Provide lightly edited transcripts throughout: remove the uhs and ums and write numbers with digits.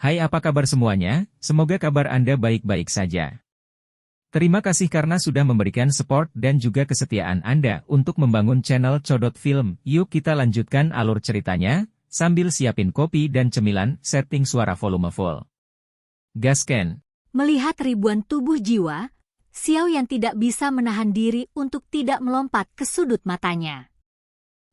Hai, apa kabar semuanya? Semoga kabar Anda baik-baik saja. Terima kasih karena sudah memberikan support dan juga kesetiaan Anda untuk membangun channel Codot Film. Yuk kita lanjutkan alur ceritanya, sambil siapin kopi dan cemilan, setting suara volume full. Gasken. Melihat ribuan tubuh jiwa, Xiao Yan tidak bisa menahan diri untuk tidak melompat ke sudut matanya.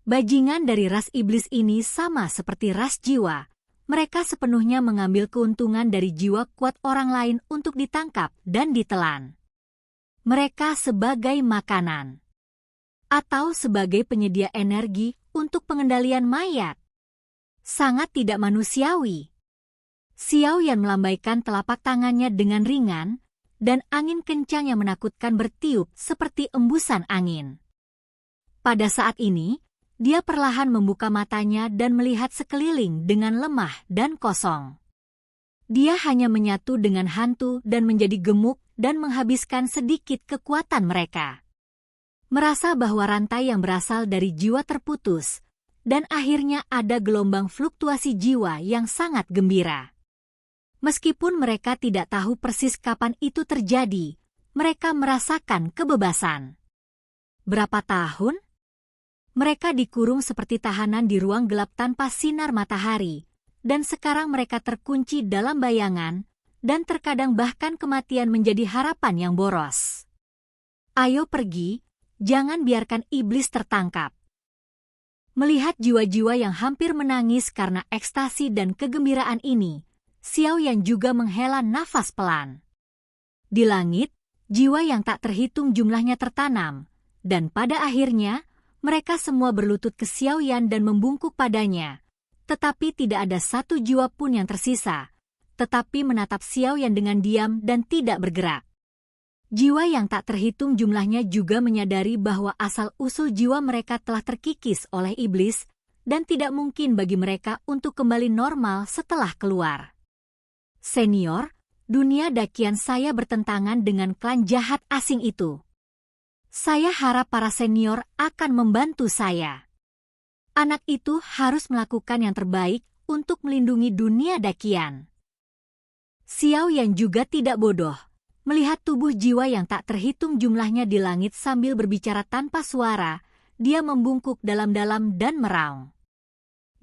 Bajingan dari ras iblis ini sama seperti ras jiwa. Mereka sepenuhnya mengambil keuntungan dari jiwa kuat orang lain untuk ditangkap dan ditelan. Mereka sebagai makanan atau sebagai penyedia energi untuk pengendalian mayat. Sangat tidak manusiawi. Xiao Yan melambaikan telapak tangannya dengan ringan, dan angin kencang yang menakutkan bertiup seperti embusan angin. Pada saat ini, dia perlahan membuka matanya dan melihat sekeliling dengan lemah dan kosong. Dia hanya menyatu dengan hantu dan menjadi gemuk dan menghabiskan sedikit kekuatan mereka. Merasa bahwa rantai yang berasal dari jiwa terputus, dan akhirnya ada gelombang fluktuasi jiwa yang sangat gembira. Meskipun mereka tidak tahu persis kapan itu terjadi, mereka merasakan kebebasan. Berapa tahun? Mereka dikurung seperti tahanan di ruang gelap tanpa sinar matahari, dan sekarang mereka terkunci dalam bayangan, dan terkadang bahkan kematian menjadi harapan yang boros. Ayo pergi, jangan biarkan iblis tertangkap. Melihat jiwa-jiwa yang hampir menangis karena ekstasi dan kegembiraan ini, Xiao Yan juga menghela nafas pelan. Di langit, jiwa yang tak terhitung jumlahnya tertanam, dan pada akhirnya, mereka semua berlutut ke Xiao Yan dan membungkuk padanya, tetapi tidak ada satu jiwa pun yang tersisa, tetapi menatap Xiao Yan dengan diam dan tidak bergerak. Jiwa yang tak terhitung jumlahnya juga menyadari bahwa asal-usul jiwa mereka telah terkikis oleh iblis, dan tidak mungkin bagi mereka untuk kembali normal setelah keluar. Senior, dunia dakian saya bertentangan dengan klan jahat asing itu. Saya harap para senior akan membantu saya. Anak itu harus melakukan yang terbaik untuk melindungi dunia dakian. Xiao Yan juga tidak bodoh. Melihat tubuh jiwa yang tak terhitung jumlahnya di langit sambil berbicara tanpa suara, dia membungkuk dalam-dalam dan meraung.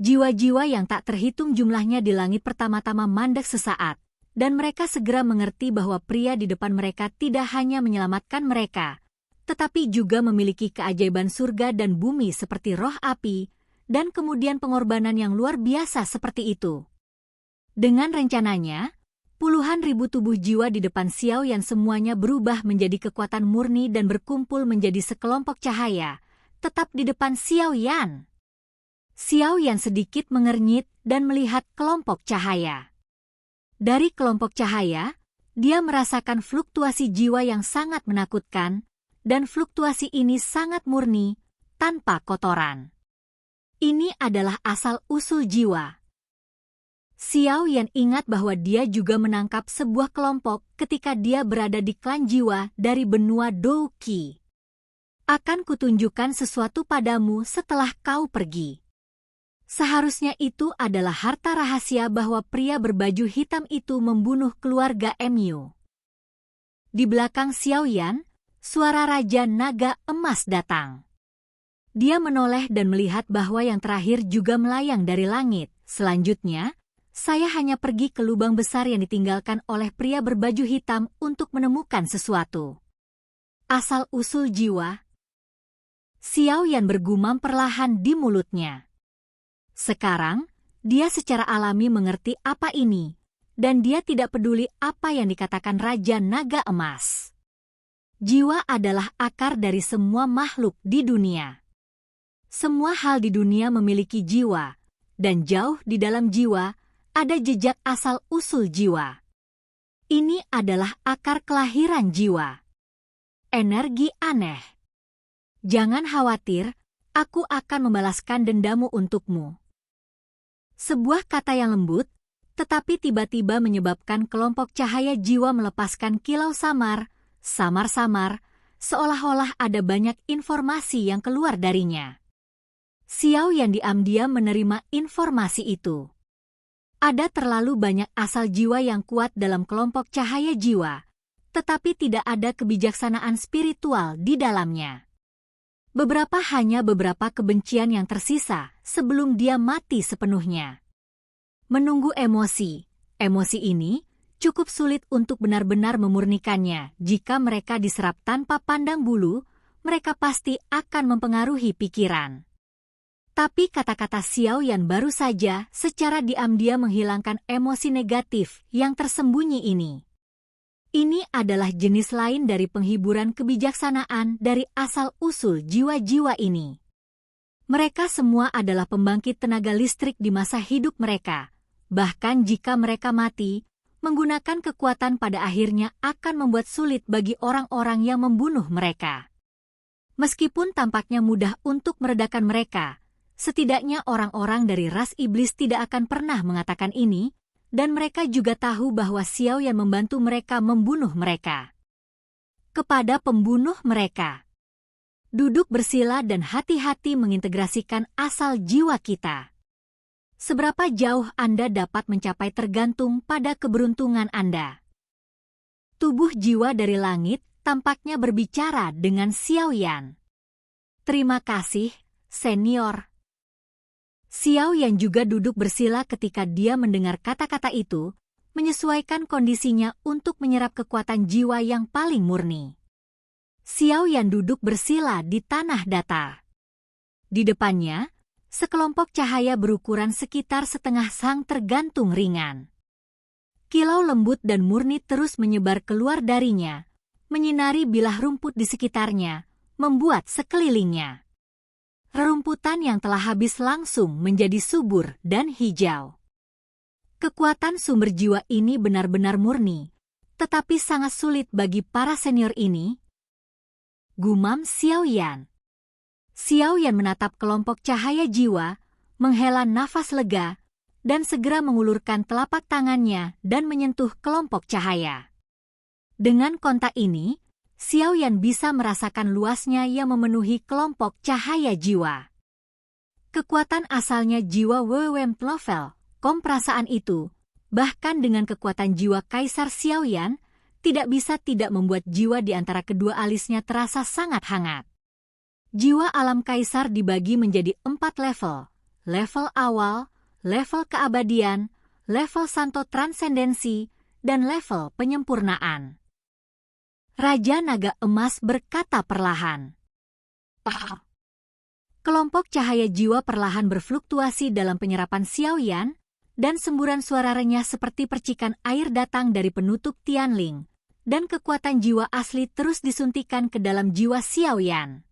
Jiwa-jiwa yang tak terhitung jumlahnya di langit pertama-tama mandek sesaat, dan mereka segera mengerti bahwa pria di depan mereka tidak hanya menyelamatkan mereka, tetapi juga memiliki keajaiban surga dan bumi seperti roh api, dan kemudian pengorbanan yang luar biasa seperti itu. Dengan rencananya, puluhan ribu tubuh jiwa di depan Xiao Yan semuanya berubah menjadi kekuatan murni dan berkumpul menjadi sekelompok cahaya, tetap di depan Xiao Yan. Xiao Yan sedikit mengernyit dan melihat kelompok cahaya. Dari kelompok cahaya, dia merasakan fluktuasi jiwa yang sangat menakutkan, dan fluktuasi ini sangat murni, tanpa kotoran. Ini adalah asal-usul jiwa. Xiao Yan ingat bahwa dia juga menangkap sebuah kelompok ketika dia berada di klan jiwa dari benua Douqi. Akan kutunjukkan sesuatu padamu setelah kau pergi. Seharusnya itu adalah harta rahasia bahwa pria berbaju hitam itu membunuh keluarga Mu. Di belakang Xiao Yan, suara Raja Naga Emas datang. Dia menoleh dan melihat bahwa yang terakhir juga melayang dari langit. Selanjutnya, saya hanya pergi ke lubang besar yang ditinggalkan oleh pria berbaju hitam untuk menemukan sesuatu. Asal-usul jiwa. Xiao Yan bergumam perlahan di mulutnya. Sekarang, dia secara alami mengerti apa ini, dan dia tidak peduli apa yang dikatakan Raja Naga Emas. Jiwa adalah akar dari semua makhluk di dunia. Semua hal di dunia memiliki jiwa, dan jauh di dalam jiwa ada jejak asal-usul jiwa. Ini adalah akar kelahiran jiwa. Energi aneh. Jangan khawatir, aku akan membalaskan dendamu untukmu. Sebuah kata yang lembut, tetapi tiba-tiba menyebabkan kelompok cahaya jiwa melepaskan kilau samar-samar, seolah-olah ada banyak informasi yang keluar darinya. Xiao Yan diam-diam menerima informasi itu. Ada terlalu banyak asal jiwa yang kuat dalam kelompok cahaya jiwa, tetapi tidak ada kebijaksanaan spiritual di dalamnya. Hanya beberapa kebencian yang tersisa sebelum dia mati sepenuhnya. Menunggu emosi. Emosi ini cukup sulit untuk benar-benar memurnikannya. Jika mereka diserap tanpa pandang bulu, mereka pasti akan mempengaruhi pikiran. Tapi kata-kata Xiao Yan baru saja secara diam-diam menghilangkan emosi negatif yang tersembunyi ini. Ini adalah jenis lain dari penghiburan kebijaksanaan dari asal-usul jiwa-jiwa ini. Mereka semua adalah pembangkit tenaga listrik di masa hidup mereka. Bahkan jika mereka mati, menggunakan kekuatan pada akhirnya akan membuat sulit bagi orang-orang yang membunuh mereka. Meskipun tampaknya mudah untuk meredakan mereka, setidaknya orang-orang dari ras iblis tidak akan pernah mengatakan ini, dan mereka juga tahu bahwa Xiao Yan membantu mereka membunuh mereka. Kepada pembunuh mereka, duduk bersila dan hati-hati mengintegrasikan asal jiwa kita. Seberapa jauh Anda dapat mencapai tergantung pada keberuntungan Anda. Tubuh jiwa dari langit tampaknya berbicara dengan Xiao Yan. Terima kasih, senior. Xiao Yan juga duduk bersila ketika dia mendengar kata-kata itu, menyesuaikan kondisinya untuk menyerap kekuatan jiwa yang paling murni. Xiao Yan duduk bersila di tanah datar. Di depannya, sekelompok cahaya berukuran sekitar setengah sang tergantung ringan. Kilau lembut dan murni terus menyebar keluar darinya, menyinari bilah rumput di sekitarnya, membuat sekelilingnya. Rerumputan yang telah habis langsung menjadi subur dan hijau. Kekuatan sumber jiwa ini benar-benar murni, tetapi sangat sulit bagi para senior ini. Gumam Xiao Yan. Xiao Yan menatap kelompok cahaya jiwa, menghela nafas lega, dan segera mengulurkan telapak tangannya dan menyentuh kelompok cahaya. Dengan kontak ini, Xiao Yan bisa merasakan luasnya yang memenuhi kelompok cahaya jiwa. Kekuatan asalnya jiwa WWM Novel, perasaan itu, bahkan dengan kekuatan jiwa Kaisar Xiao Yan, tidak bisa tidak membuat jiwa di antara kedua alisnya terasa sangat hangat. Jiwa alam Kaisar dibagi menjadi 4 level. Level awal, level keabadian, level santo transendensi, dan level penyempurnaan. Raja Naga Emas berkata perlahan. Kelompok cahaya jiwa perlahan berfluktuasi dalam penyerapan Xiao Yan, dan semburan suara renyah seperti percikan air datang dari penutup Tianling, dan kekuatan jiwa asli terus disuntikan ke dalam jiwa Xiao Yan.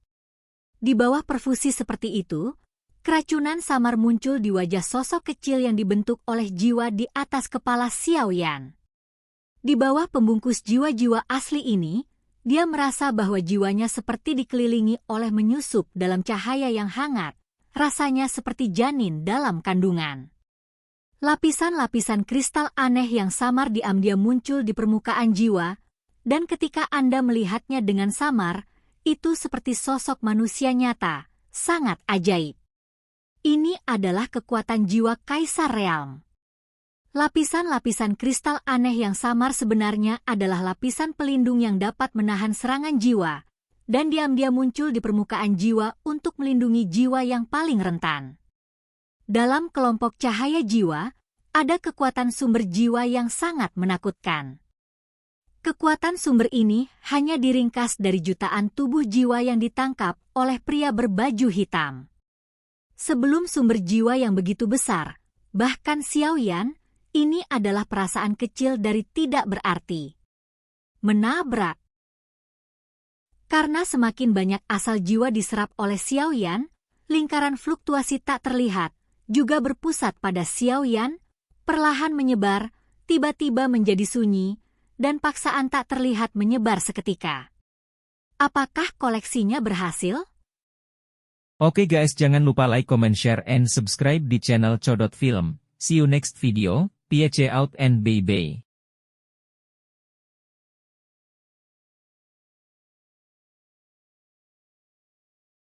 Di bawah perfusi seperti itu, keracunan samar muncul di wajah sosok kecil yang dibentuk oleh jiwa di atas kepala Xiao Yan. Di bawah pembungkus jiwa-jiwa asli ini, dia merasa bahwa jiwanya seperti dikelilingi oleh menyusup dalam cahaya yang hangat, rasanya seperti janin dalam kandungan. Lapisan-lapisan kristal aneh yang samar diam-diam muncul di permukaan jiwa, dan ketika Anda melihatnya dengan samar, itu seperti sosok manusia nyata, sangat ajaib. Ini adalah kekuatan jiwa Kaisar Realm. Lapisan-lapisan kristal aneh yang samar sebenarnya adalah lapisan pelindung yang dapat menahan serangan jiwa, dan diam-diam muncul di permukaan jiwa untuk melindungi jiwa yang paling rentan. Dalam kelompok cahaya jiwa, ada kekuatan sumber jiwa yang sangat menakutkan. Kekuatan sumber ini hanya diringkas dari jutaan tubuh jiwa yang ditangkap oleh pria berbaju hitam. Sebelum sumber jiwa yang begitu besar, bahkan Xiao Yan, ini adalah perasaan kecil dari tidak berarti. Menabrak. Karena semakin banyak asal jiwa diserap oleh Xiao Yan, lingkaran fluktuasi tak terlihat, juga berpusat pada Xiao Yan, perlahan menyebar, tiba-tiba menjadi sunyi, dan paksaan tak terlihat menyebar seketika. Apakah koleksinya berhasil? Oke guys, jangan lupa like, comment, share, and subscribe di channel Codot Film. See you next video. Peace out and bye-bye.